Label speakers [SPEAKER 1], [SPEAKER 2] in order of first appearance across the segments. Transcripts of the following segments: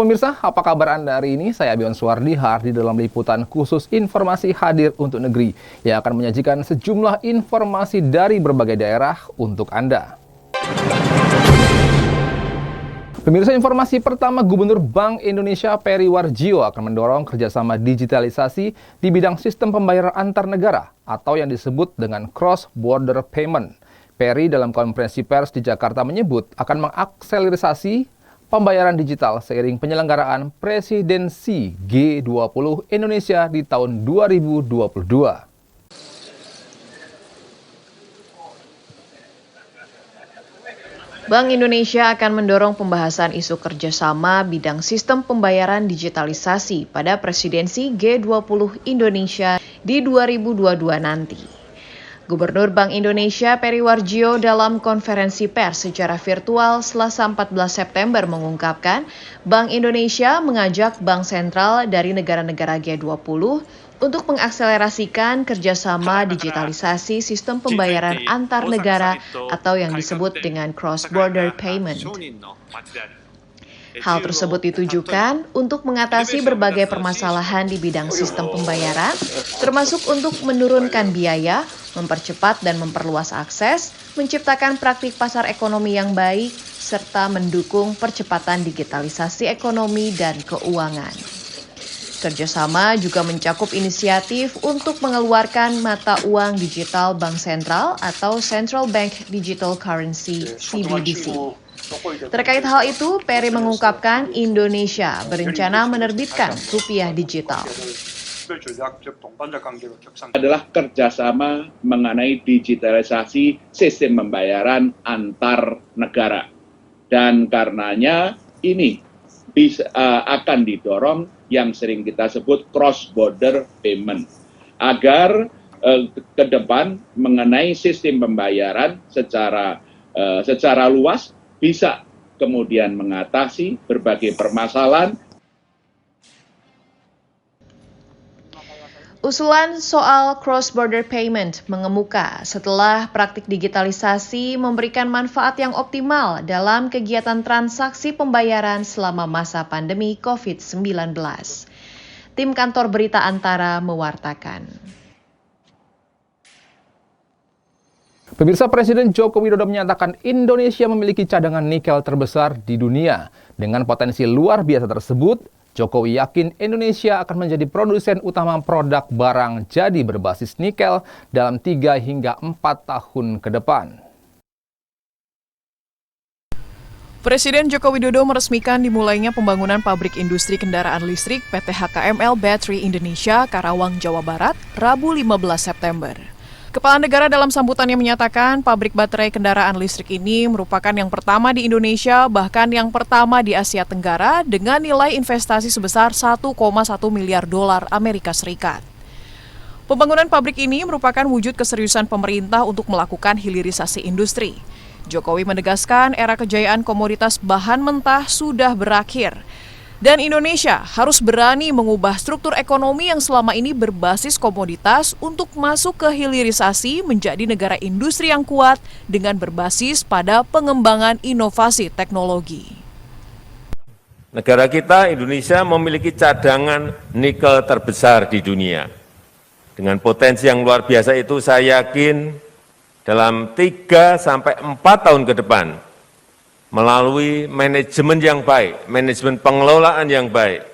[SPEAKER 1] Halo pemirsa, apa kabar Anda hari ini? Saya Abion Suwardi hadir dalam liputan khusus informasi hadir untuk negeri yang akan menyajikan sejumlah informasi dari berbagai daerah untuk Anda. Pemirsa, informasi pertama, Gubernur Bank Indonesia Peri Warjio akan mendorong kerjasama digitalisasi di bidang sistem pembayaran antar negara atau yang disebut dengan cross-border payment. Peri dalam konferensi pers di Jakarta menyebut akan mengakselerasi pembayaran digital seiring penyelenggaraan Presidensi G20 Indonesia di tahun 2022.
[SPEAKER 2] Bank Indonesia akan mendorong pembahasan isu kerjasama bidang sistem pembayaran digitalisasi pada Presidensi G20 Indonesia di 2022 nanti. Gubernur Bank Indonesia Peri Warjio dalam konferensi pers secara virtual Selasa 14 September mengungkapkan, Bank Indonesia mengajak bank sentral dari negara-negara G20 untuk mengakselerasikan kerjasama digitalisasi sistem pembayaran antar negara atau yang disebut dengan cross-border payment. Hal tersebut ditujukan untuk mengatasi berbagai permasalahan di bidang sistem pembayaran, termasuk untuk menurunkan biaya, mempercepat dan memperluas akses, menciptakan praktik pasar ekonomi yang baik, serta mendukung percepatan digitalisasi ekonomi dan keuangan. Kerjasama juga mencakup inisiatif untuk mengeluarkan mata uang digital bank sentral atau Central Bank Digital Currency (CBDC). Terkait hal itu, Peri mengungkapkan Indonesia berencana menerbitkan rupiah digital.
[SPEAKER 3] Adalah kerjasama mengenai digitalisasi sistem pembayaran antar negara. Dan karenanya ini akan didorong yang sering kita sebut cross-border payment. Agar ke depan mengenai sistem pembayaran secara luas bisa kemudian mengatasi berbagai permasalahan.
[SPEAKER 2] Usulan soal cross-border payment mengemuka setelah praktik digitalisasi memberikan manfaat yang optimal dalam kegiatan transaksi pembayaran selama masa pandemi COVID-19. Tim Kantor Berita Antara mewartakan.
[SPEAKER 1] Pemirsa, Presiden Joko Widodo menyatakan Indonesia memiliki cadangan nikel terbesar di dunia. Dengan potensi luar biasa tersebut, Jokowi yakin Indonesia akan menjadi produsen utama produk barang jadi berbasis nikel dalam 3 hingga 4 tahun ke depan.
[SPEAKER 4] Presiden Joko Widodo meresmikan dimulainya pembangunan pabrik industri kendaraan listrik PT HKML Battery Indonesia, Karawang, Jawa Barat, Rabu 15 September. Kepala Negara dalam sambutannya menyatakan pabrik baterai kendaraan listrik ini merupakan yang pertama di Indonesia, bahkan yang pertama di Asia Tenggara dengan nilai investasi sebesar 1,1 miliar dolar Amerika Serikat. Pembangunan pabrik ini merupakan wujud keseriusan pemerintah untuk melakukan hilirisasi industri. Jokowi menegaskan era kejayaan komoditas bahan mentah sudah berakhir. Dan Indonesia harus berani mengubah struktur ekonomi yang selama ini berbasis komoditas untuk masuk ke hilirisasi menjadi negara industri yang kuat dengan berbasis pada pengembangan inovasi teknologi.
[SPEAKER 5] Negara kita, Indonesia, memiliki cadangan nikel terbesar di dunia. Dengan potensi yang luar biasa itu, saya yakin dalam 3 sampai 4 tahun ke depan, melalui manajemen yang baik, manajemen pengelolaan yang baik,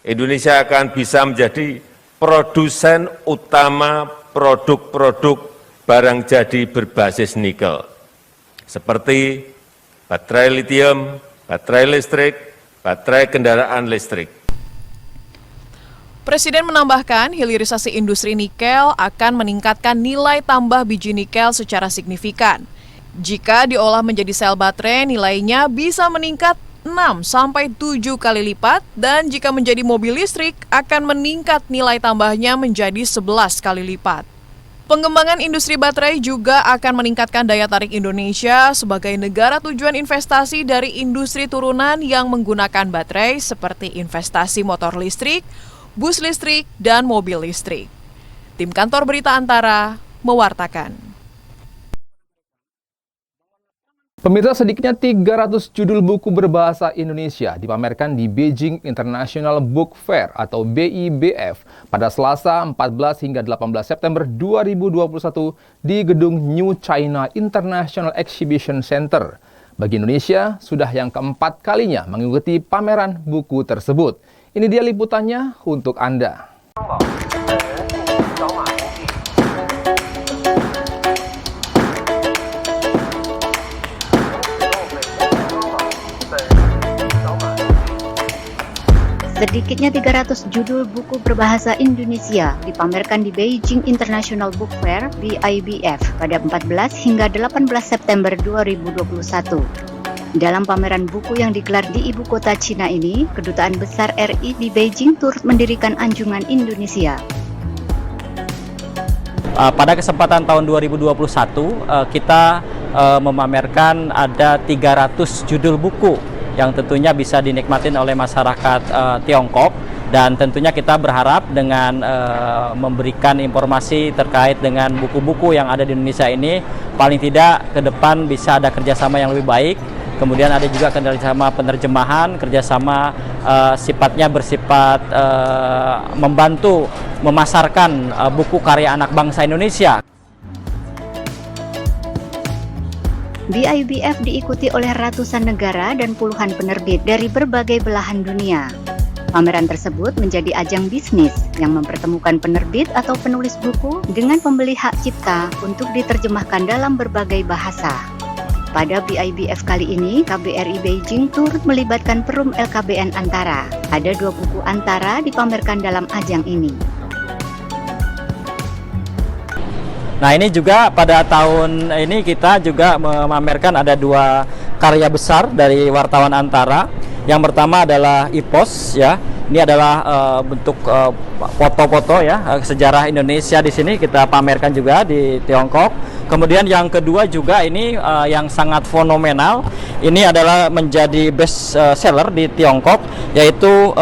[SPEAKER 5] Indonesia akan bisa menjadi produsen utama produk-produk barang jadi berbasis nikel, seperti baterai litium, baterai listrik, baterai kendaraan listrik.
[SPEAKER 4] Presiden menambahkan hilirisasi industri nikel akan meningkatkan nilai tambah biji nikel secara signifikan. Jika diolah menjadi sel baterai, nilainya bisa meningkat 6-7 kali lipat, dan jika menjadi mobil listrik akan meningkat nilai tambahnya menjadi 11 kali lipat. Pengembangan industri baterai juga akan meningkatkan daya tarik Indonesia sebagai negara tujuan investasi dari industri turunan yang menggunakan baterai seperti investasi motor listrik, bus listrik, dan mobil listrik. Tim Kantor Berita Antara mewartakan.
[SPEAKER 1] Pemirsa, sedikitnya 300 judul buku berbahasa Indonesia dipamerkan di Beijing International Book Fair atau BIBF pada Selasa 14 hingga 18 September 2021 di gedung New China International Exhibition Center. Bagi Indonesia, sudah yang keempat kalinya mengikuti pameran buku tersebut. Ini dia liputannya untuk Anda.
[SPEAKER 6] Sedikitnya 300 judul buku berbahasa Indonesia dipamerkan di Beijing International Book Fair (BIBF) pada 14 hingga 18 September 2021. Dalam pameran buku yang digelar di ibu kota Cina ini, Kedutaan Besar RI di Beijing turut mendirikan anjungan Indonesia.
[SPEAKER 7] Pada kesempatan tahun 2021, kita memamerkan ada 300 judul buku yang tentunya bisa dinikmatin oleh masyarakat Tiongkok, dan tentunya kita berharap dengan memberikan informasi terkait dengan buku-buku yang ada di Indonesia ini, paling tidak ke depan bisa ada kerjasama yang lebih baik. Kemudian ada juga kerjasama penerjemahan, kerjasama sifatnya bersifat membantu memasarkan buku karya anak bangsa Indonesia.
[SPEAKER 6] BIBF diikuti oleh ratusan negara dan puluhan penerbit dari berbagai belahan dunia. Pameran tersebut menjadi ajang bisnis yang mempertemukan penerbit atau penulis buku dengan pembeli hak cipta untuk diterjemahkan dalam berbagai bahasa. Pada BIBF kali ini, KBRI Beijing turut melibatkan Perum LKBN Antara. Ada 2 buku Antara dipamerkan dalam ajang ini.
[SPEAKER 7] Nah, ini juga pada tahun ini kita juga memamerkan ada 2 karya besar dari wartawan Antara. Yang pertama adalah IPOS, ya. Ini adalah bentuk foto-foto ya sejarah Indonesia di sini kita pamerkan juga di Tiongkok. Kemudian yang kedua juga ini yang sangat fenomenal. Ini adalah menjadi best seller di Tiongkok, yaitu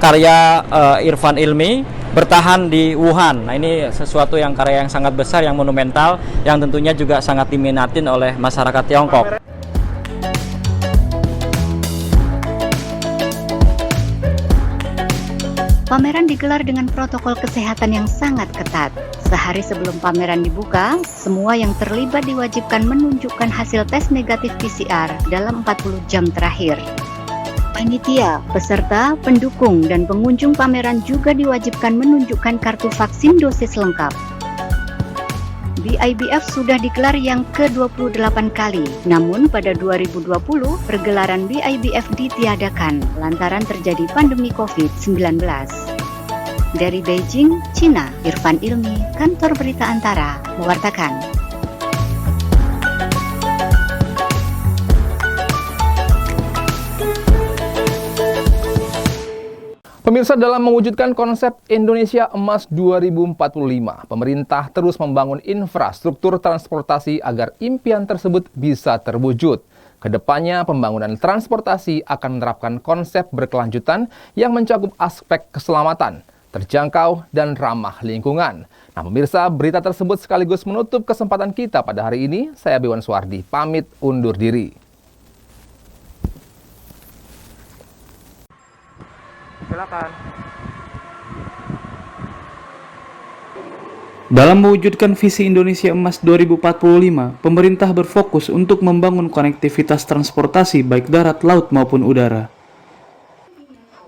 [SPEAKER 7] karya Irfan Ilmi, Bertahan di Wuhan. Nah, ini sesuatu yang karya yang sangat besar, yang monumental, yang tentunya juga sangat diminatin oleh masyarakat Tiongkok.
[SPEAKER 6] Pameran digelar dengan protokol kesehatan yang sangat ketat. Sehari sebelum pameran dibuka, semua yang terlibat diwajibkan menunjukkan hasil tes negatif PCR dalam 40 jam terakhir. Panitia, peserta, pendukung, dan pengunjung pameran juga diwajibkan menunjukkan kartu vaksin dosis lengkap. BIBF sudah digelar yang ke-28 kali, namun pada 2020 pergelaran BIBF ditiadakan lantaran terjadi pandemi COVID-19. Dari Beijing, Cina, Irfan Ilmi, Kantor Berita Antara, mewartakan.
[SPEAKER 1] Pemirsa, dalam mewujudkan konsep Indonesia Emas 2045, pemerintah terus membangun infrastruktur transportasi agar impian tersebut bisa terwujud. Kedepannya, pembangunan transportasi akan menerapkan konsep berkelanjutan yang mencakup aspek keselamatan, terjangkau, dan ramah lingkungan. Nah, pemirsa, berita tersebut sekaligus menutup kesempatan kita pada hari ini. Saya Biwan Suwardi, pamit undur diri. Silakan.
[SPEAKER 8] Dalam mewujudkan visi Indonesia Emas 2045, pemerintah berfokus untuk membangun konektivitas transportasi baik darat, laut maupun udara.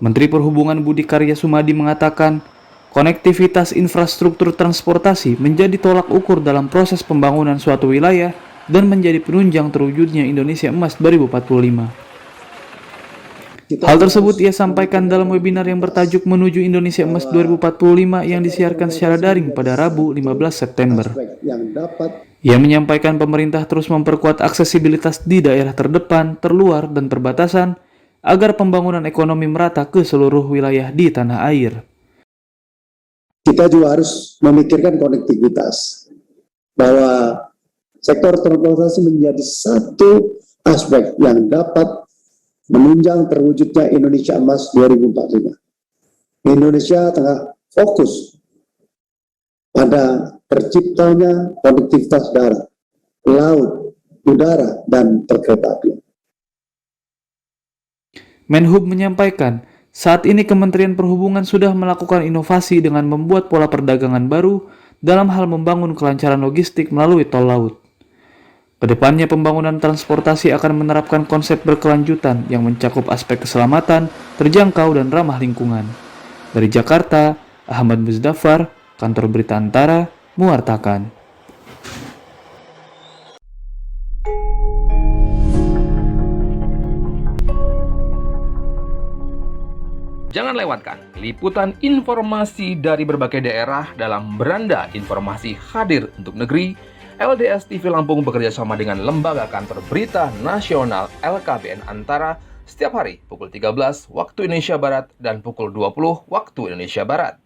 [SPEAKER 8] Menteri Perhubungan Budi Karya Sumadi mengatakan, konektivitas infrastruktur transportasi menjadi tolak ukur dalam proses pembangunan suatu wilayah dan menjadi penunjang terwujudnya Indonesia Emas 2045. Hal tersebut ia sampaikan dalam webinar yang bertajuk Menuju Indonesia Emas 2045 yang disiarkan secara daring pada Rabu 15 September. Ia menyampaikan pemerintah terus memperkuat aksesibilitas di daerah terdepan, terluar, dan perbatasan agar pembangunan ekonomi merata ke seluruh wilayah di tanah air.
[SPEAKER 9] Kita juga harus memikirkan konektivitas, bahwa sektor transportasi menjadi satu aspek yang dapat menunjang terwujudnya Indonesia Emas 2045. Indonesia tengah fokus pada terciptanya konektivitas darat, laut, udara, dan perkereta apian.
[SPEAKER 8] Menhub menyampaikan, saat ini Kementerian Perhubungan sudah melakukan inovasi dengan membuat pola perdagangan baru dalam hal membangun kelancaran logistik melalui tol laut. Kedepannya pembangunan transportasi akan menerapkan konsep berkelanjutan yang mencakup aspek keselamatan, terjangkau, dan ramah lingkungan. Dari Jakarta, Ahmad Muzdafar, Kantor Berita Antara, mewartakan.
[SPEAKER 1] Jangan lewatkan liputan informasi dari berbagai daerah dalam Beranda Informasi Hadir untuk Negeri. LDS TV Lampung bekerja sama dengan Lembaga Kantor Berita Nasional LKBN Antara setiap hari pukul 13 waktu Indonesia Barat dan pukul 20 waktu Indonesia Barat.